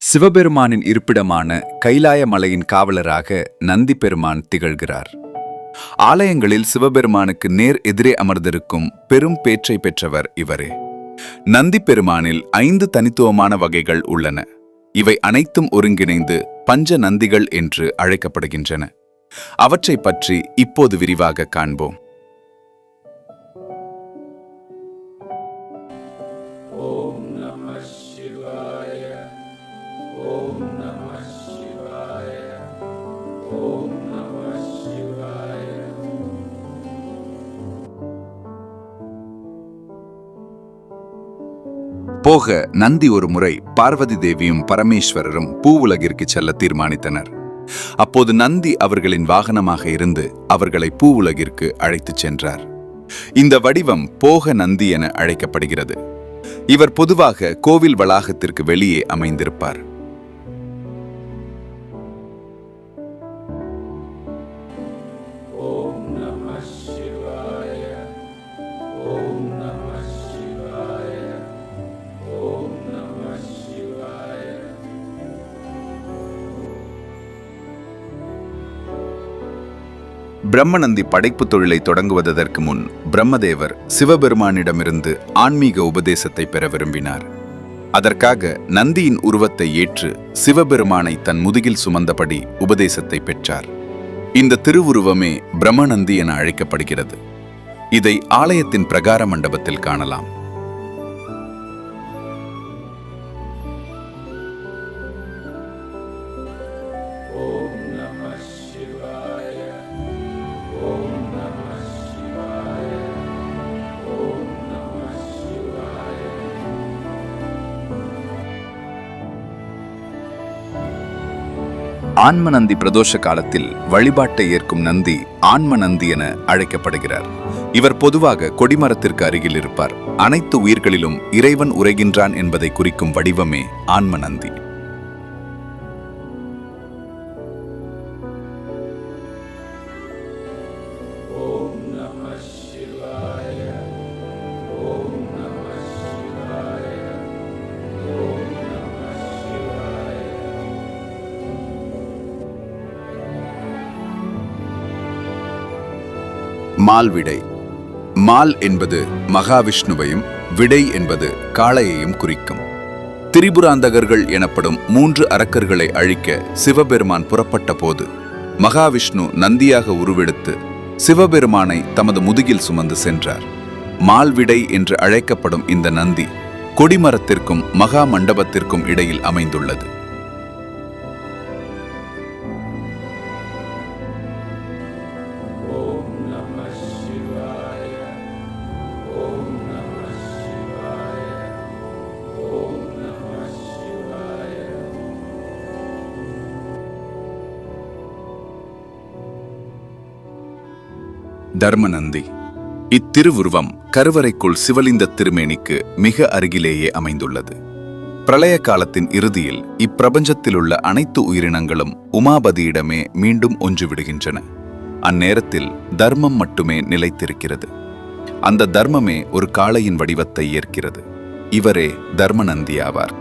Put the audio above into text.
சிவபெருமானின் இருப்பிடமான கைலாய மலையின் காவலராக நந்தி பெருமான் திகழ்கிறார். ஆலயங்களில் சிவபெருமானுக்கு நேர் எதிரே அமர்ந்திருக்கும் பெரும் பேற்றை பெற்றவர் இவரே. நந்தி பெருமானில் 5 தனித்துவமான வகைகள் உள்ளன. இவை அனைத்தும் ஒருங்கிணைந்து பஞ்ச நந்திகள் என்று அழைக்கப்படுகின்றன. அவற்றை பற்றி இப்போது விரிவாக காண்போம். போக நந்தி ஒரு முறை பார்வதி தேவியும் பரமேஸ்வரரும் பூவுலகிற்கு செல்ல தீர்மானித்தனர். அப்போது நந்தி அவர்களின் வாகனமாக இருந்து அவர்களை பூவுலகிற்கு அழைத்துச் சென்றார். இந்த வடிவம் போக நந்தி என அழைக்கப்படுகிறது. இவர் பொதுவாக கோவில் வளாகத்திற்கு வெளியே அமைந்திருப்பார். பிரம்மநந்தி படைப்பு தொழிலை தொடங்குவதற்கு முன் பிரம்மதேவர் சிவபெருமானிடமிருந்து ஆன்மீக உபதேசத்தை பெற விரும்பினார். அதற்காக நந்தியின் உருவத்தை ஏற்று சிவபெருமானை தன் முதுகில் சுமந்தபடி உபதேசத்தை பெற்றார். இந்த திருவுருவமே பிரம்மநந்தி என அழைக்கப்படுகிறது. இதை ஆலயத்தின் பிரகார மண்டபத்தில் காணலாம். ஆன்ம நந்தி பிரதோஷ காலத்தில் வழிபாட்டை ஏற்கும் நந்தி ஆன்ம நந்தி என அழைக்கப்படுகிறார். இவர் பொதுவாக கொடிமரத்திற்கு அருகில் இருப்பார். அனைத்து உயிர்களிலும் இறைவன் உரைகின்றான் என்பதை குறிக்கும் வடிவமே ஆன்ம நந்தி. மால் விடை. மால் என்பது மகாவிஷ்ணுவையும் விடை என்பது காளையையும் குறிக்கும். திரிபுராந்தகர்கள் எனப்படும் 3 அரக்கர்களை அழிக்க சிவபெருமான் புறப்பட்ட போது மகாவிஷ்ணு நந்தியாக உருவெடுத்து சிவபெருமானை தமது முதுகில் சுமந்து சென்றார். மால்விடை என்று அழைக்கப்படும் இந்த நந்தி கொடிமரத்திற்கும் மகா மண்டபத்திற்கும் இடையில் அமைந்துள்ளது. தர்மநந்தி. இத்திருவுருவம் கருவறைக்குள் சிவலிந்த திருமேனிக்கு மிக அருகிலேயே அமைந்துள்ளது. பிரளய காலத்தின் இறுதியில் இப்பிரபஞ்சத்திலுள்ள அனைத்து உயிரினங்களும் உமாபதியிடமே மீண்டும் ஒன்றுவிடுகின்றன. அந்நேரத்தில் தர்மம் மட்டுமே நிலைத்திருக்கிறது. அந்த தர்மமே ஒரு காளையின் வடிவத்தை ஏற்கிறது. இவரே தர்மநந்தி ஆவார்.